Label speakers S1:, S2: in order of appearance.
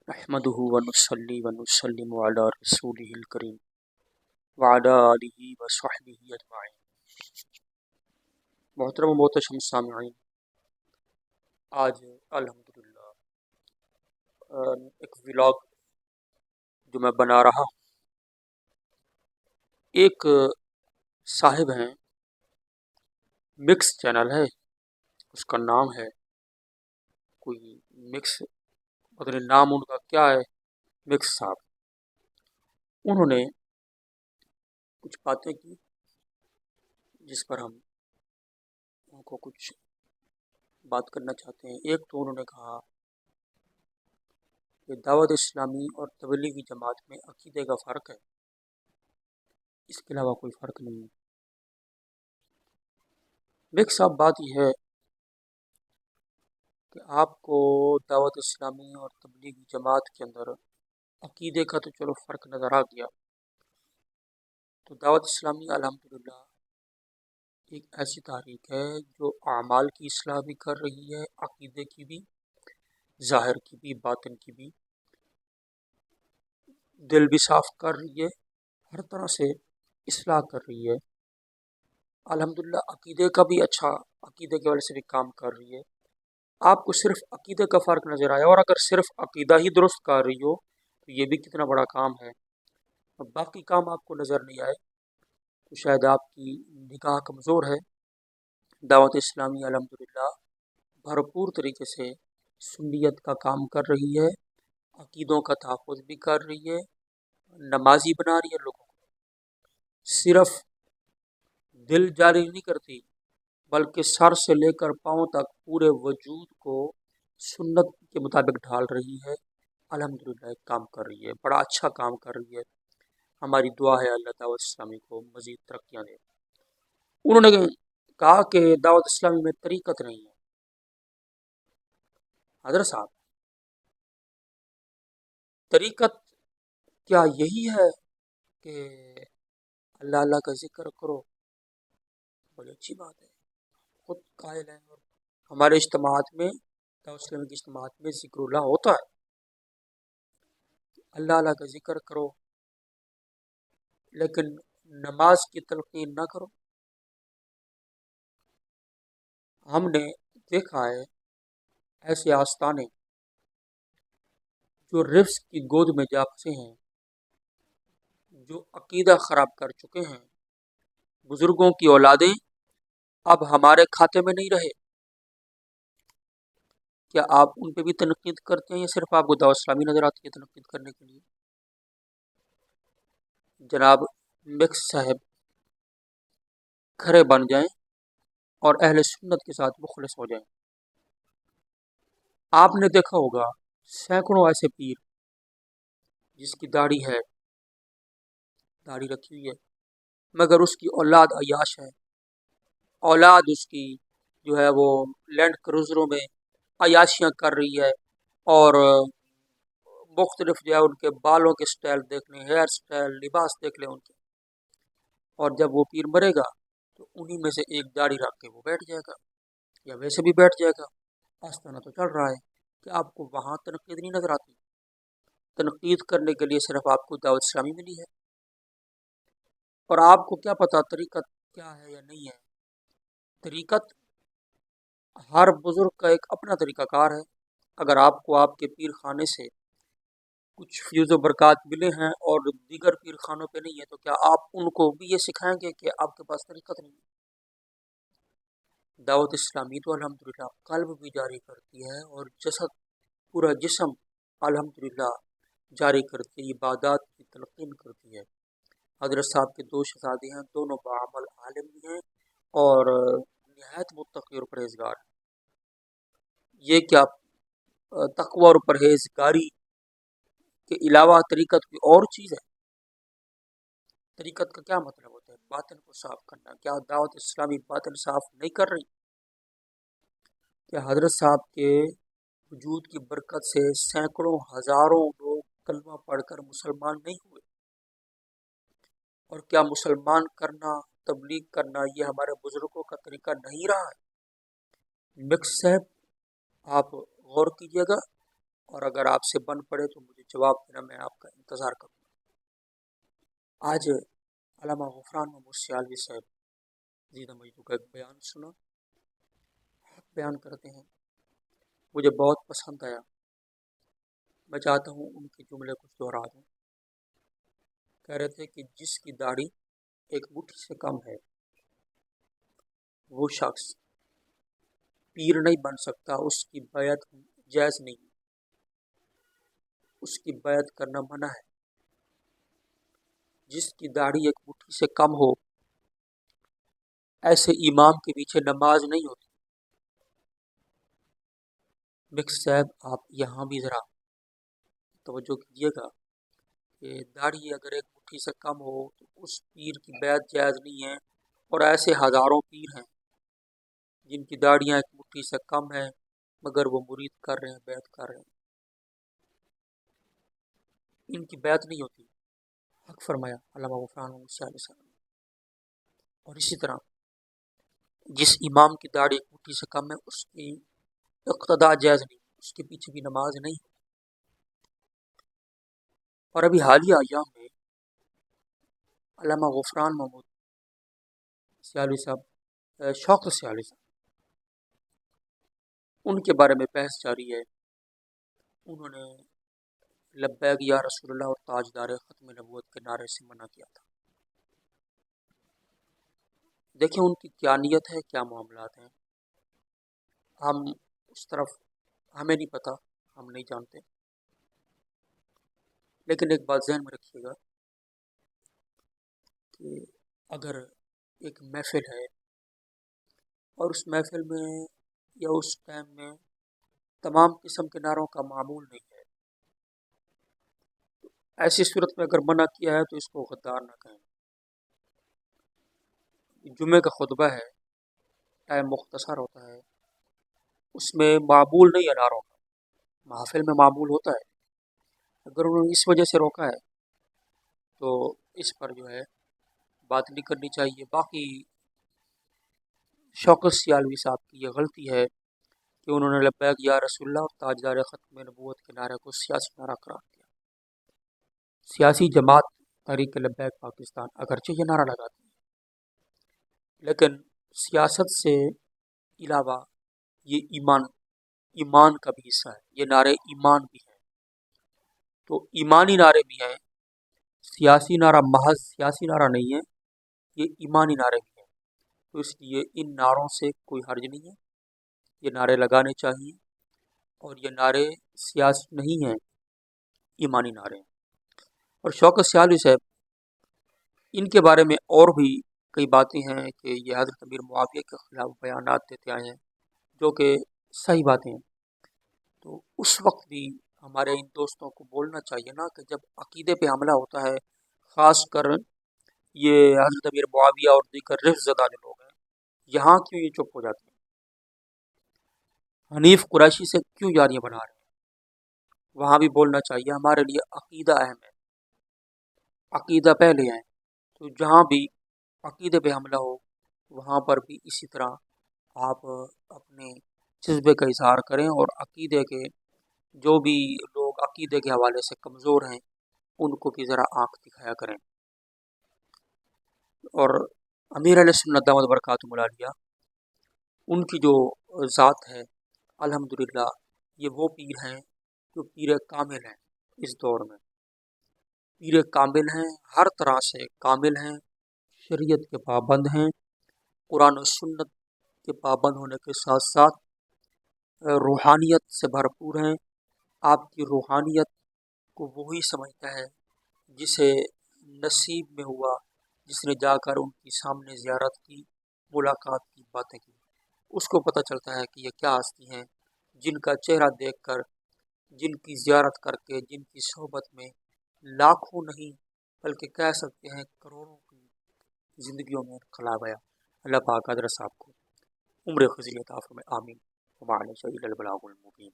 S1: نحمده ونصلي ونسلم على رسوله الكريم وعلى آله وصحبه اجمعین۔ محترم و محتشم سامعین، آج الحمدللہ ایک ولاگ جو میں بنا رہا ہوں، ایک صاحب ہیں، مکس چینل ہے، اس کا نام ہے کوئی مکس، پتہ نہیں نام ان کا کیا ہے، مکس صاحب۔ انہوں نے کچھ باتیں کی جس پر ہم ان کو کچھ بات کرنا چاہتے ہیں۔ ایک تو انہوں نے کہا کہ دعوت اسلامی اور تبلیغی جماعت میں عقیدے کا فرق ہے، اس کے علاوہ کوئی فرق نہیں ہے۔ مکس صاحب بات یہ ہے کہ آپ کو دعوت اسلامی اور تبلیغی جماعت کے اندر عقیدے کا تو چلو فرق نظر آ گیا، تو دعوت اسلامی الحمدللہ ایک ایسی تحریک ہے جو اعمال کی اصلاح بھی کر رہی ہے، عقیدے کی بھی، ظاہر کی بھی، باطن کی بھی، دل بھی صاف کر رہی ہے، ہر طرح سے اصلاح کر رہی ہے۔ الحمدللہ عقیدے کا بھی اچھا، عقیدے کی وجہ سے بھی کام کر رہی ہے۔ آپ کو صرف عقیدے کا فرق نظر آیا، اور اگر صرف عقیدہ ہی درست کر رہی ہو تو یہ بھی کتنا بڑا کام ہے، اور باقی کام آپ کو نظر نہیں آئے تو شاید آپ کی نگاہ کمزور ہے۔ دعوت اسلامی الحمدللہ بھرپور طریقے سے سنیت کا کام کر رہی ہے، عقیدوں کا تحفظ بھی کر رہی ہے، نمازی بنا رہی ہے لوگوں کو، صرف دل جاری نہیں کرتی بلکہ سر سے لے کر پاؤں تک پورے وجود کو سنت کے مطابق ڈھال رہی ہے۔ الحمدللہ ایک کام کر رہی ہے، بڑا اچھا کام کر رہی ہے۔ ہماری دعا ہے اللہ دعوت اسلامی کو مزید ترقیاں دے۔ انہوں نے کہا کہ دعوت اسلامی میں طریقت نہیں ہے۔ حضرت صاحب، طریقت کیا یہی ہے کہ اللہ اللہ کا ذکر کرو؟ بڑی اچھی بات ہے، خود قائل ہیں، اور ہمارے اجتماعات میں، دعوت اسلامی کے اجتماعات میں ذکر اللہ ہوتا ہے، اللہ اللہ کا ذکر کرو، لیکن نماز کی تلقین نہ کرو۔ ہم نے دیکھا ہے ایسے آستانے جو رفس کی گود میں جا پھنسے ہیں، جو عقیدہ خراب کر چکے ہیں، بزرگوں کی اولادیں اب ہمارے کھاتے میں نہیں رہے۔ کیا آپ ان پہ بھی تنقید کرتے ہیں یا صرف آپ کو دعوت اسلامی نظر آتی ہے تنقید کرنے کے لیے؟ جناب مکس صاحب کھڑے بن جائیں اور اہل سنت کے ساتھ مخلص ہو جائیں۔ آپ نے دیکھا ہوگا سینکڑوں ایسے پیر جس کی داڑھی ہے، داڑھی رکھی ہوئی ہے، مگر اس کی اولاد عیاش ہے، اولاد اس کی جو ہے وہ لینڈ کروزروں میں عیاشیاں کر رہی ہے، اور مختلف جو ہے ان کے بالوں کے سٹائل دیکھ لیں، ہیئر سٹائل، لباس دیکھ لیں ان کے، اور جب وہ پیر مرے گا تو انہی میں سے ایک داڑھی رکھ کے وہ بیٹھ جائے گا، یا ویسے بھی بیٹھ جائے گا۔ آستانہ تو چل رہا ہے کہ آپ کو وہاں تنقید نہیں نظر آتی، تنقید کرنے کے لیے صرف آپ کو دعوت اسلامی ملی ہے، اور آپ کو کیا پتا طریقت کیا ہے یا نہیں ہے۔ طریقت ہر بزرگ کا ایک اپنا طریقہ کار ہے۔ اگر آپ کو آپ کے پیر خانے سے کچھ فیض و برکات ملے ہیں اور دیگر پیر خانوں پہ نہیں ہے تو کیا آپ ان کو بھی یہ سکھائیں گے کہ آپ کے پاس طریقت نہیں ہے؟ دعوت اسلامی تو الحمدللہ قلب بھی جاری کرتی ہے اور جسد، پورا جسم الحمدللہ جاری کرتی ہے، عبادات کی تلقین کرتی ہے۔ حضرت صاحب کے دو شہزادے ہیں، دونوں بعمل عالم بھی ہیں اور نہایت متقی اور پرہیزگار ہیں۔ یہ کیا تقوی اور پرہیزگاری کے علاوہ طریقت کوئی اور چیز ہے؟ طریقت کا کیا مطلب ہوتا ہے؟ باطن کو صاف کرنا۔ کیا دعوت اسلامی باطن صاف نہیں کر رہی؟ کیا حضرت صاحب کے وجود کی برکت سے سینکڑوں ہزاروں لوگ کلمہ پڑھ کر مسلمان نہیں ہوئے؟ اور کیا مسلمان کرنا، تبلیغ کرنا یہ ہمارے بزرگوں کا طریقہ نہیں رہا ہے؟ مکس صاحب آپ غور کیجیے گا، اور اگر آپ سے بن پڑے تو مجھے جواب دینا، میں آپ کا انتظار کروں گا۔ آج علامہ غفران محمود سیالوی صاحب زیدہ مجدو کا ایک بیان سنا، حق بیان کرتے ہیں، مجھے بہت پسند آیا۔ میں چاہتا ہوں ان کے جملے کچھ دوہرا دوں۔ کہہ رہے تھے کہ جس کی داڑھی ایک مٹھی سے کم ہے وہ شخص پیر نہیں بن سکتا، اس کی بیعت جائز نہیں، اس کی بیعت کرنا منع ہے۔ جس کی داڑھی ایک مٹھی سے کم ہو، ایسے امام کے پیچھے نماز نہیں ہوتی۔ مکس صاحب آپ یہاں بھی ذرا توجہ کیجیے گا کہ داڑھی اگر ایک مٹھی سے کم ہو تو اس پیر کی بیعت جائز نہیں ہے، اور ایسے ہزاروں پیر ہیں جن کی داڑیاں ایک مٹھی سے کم ہیں مگر وہ مرید کر رہے ہیں، بیعت کر رہے ہیں، ان کی بیعت نہیں ہوتی۔ حق فرمایا علامہ غفران محمود سیالوی صاحب نے۔ اور اسی طرح جس امام کی داڑھی ایک مٹھی سے کم ہے اس کی اقتداء جائز نہیں، اس کے پیچھے بھی نماز نہیں۔ اور ابھی حالیہ ایام میں علامہ غفران محمود سیالوی صاحب، شوق سیالوی صاحب، ان کے بارے میں بحث جاری ہے۔ انہوں نے لبیک یا رسول اللہ اور تاجدار ختم نبوت کے نعرے سے منع کیا تھا۔ دیکھیں ان کی کیا نیت ہے، کیا معاملات ہیں، ہم اس طرف ہمیں نہیں پتہ، ہم نہیں جانتے، لیکن ایک بات ذہن میں رکھیے گا کہ اگر ایک محفل ہے اور اس محفل میں یا اس ٹائم میں تمام قسم کے نعروں کا معمول نہیں ہے، ایسی صورت میں اگر منع کیا ہے تو اس کو غدار نہ کہیں۔ جمعے کا خطبہ ہے، ٹائم مختصر ہوتا ہے، اس میں معمول نہیں ہے نعروں کا، محفل میں معمول ہوتا ہے۔ اگر انہوں نے اس وجہ سے روکا ہے تو اس پر جو ہے بات نہیں کرنی چاہیے۔ باقی شوکت سیالوی صاحب کی یہ غلطی ہے کہ انہوں نے لبیک یا رسول اللہ اور تاجدار ختم نبوت کے نعرے کو سیاسی نعرہ قرار دیا۔ سیاسی جماعت تحریک لبیک پاکستان اگرچہ یہ نعرہ لگاتی ہے، لیکن سیاست سے علاوہ یہ ایمان کا بھی حصہ ہے، یہ نعرے ایمان بھی ہیں، تو ایمانی نعرے بھی ہیں، سیاسی نعرہ محض سیاسی نعرہ نہیں ہے، یہ ایمانی نعرے بھی ہیں، تو اس لیے ان نعروں سے کوئی حرج نہیں ہے، یہ نعرے لگانے چاہیے، اور یہ نعرے سیاسی نہیں ہیں، ایمانی نعرے ہیں۔ اور شوکت سیالوی صاحب، ان کے بارے میں اور بھی کئی باتیں ہیں کہ یہ حضرت امیر معاویہ کے خلاف بیانات دیتے آئے ہیں، جو کہ صحیح باتیں ہیں۔ تو اس وقت بھی ہمارے ان دوستوں کو بولنا چاہیے نا کہ جب عقیدے پہ حملہ ہوتا ہے، خاص کر یہ حضرت امیر معاویہ اور دیگر رفض زدہ جو لوگ ہیں، یہاں کیوں یہ چپ ہو جاتے ہیں؟ حنیف قریشی سے کیوں یاریاں بنا رہے ہیں؟ وہاں بھی بولنا چاہیے، ہمارے لیے عقیدہ اہم ہے، عقیدہ پہلے ہے، تو جہاں بھی عقیدے پہ حملہ ہو وہاں پر بھی اسی طرح آپ اپنے جذبے کا اظہار کریں، اور عقیدے کے جو بھی لوگ عقیدے کے حوالے سے کمزور ہیں ان کو بھی ذرا آنکھ دکھایا کریں۔ اور امیر علیہ سنت دامت برکاتہم العالیہ، ان کی جو ذات ہے الحمدللہ، یہ وہ پیر ہیں جو پیر کامل ہیں، اس دور میں پیر کامل ہیں، ہر طرح سے کامل ہیں، شریعت کے پابند ہیں، قرآن و سنت کے پابند ہونے کے ساتھ ساتھ روحانیت سے بھرپور ہیں۔ آپ کی روحانیت کو وہی سمجھتا ہے جسے نصیب میں ہوا، جس نے جا کر ان کی سامنے زیارت کی، ملاقات کی، باتیں کی، اس کو پتہ چلتا ہے کہ یہ کیا ہستی ہیں جن کا چہرہ دیکھ کر، جن کی زیارت کر کے، جن کی صحبت میں لاکھوں نہیں بلکہ کہہ سکتے ہیں کروڑوں کی زندگیوں میں انقلاب آیا۔ اللہ پاک حضرت صاحب کو عمر خزی عطا فرمائے، آمین۔ وما علینا الا البلاغ المبین۔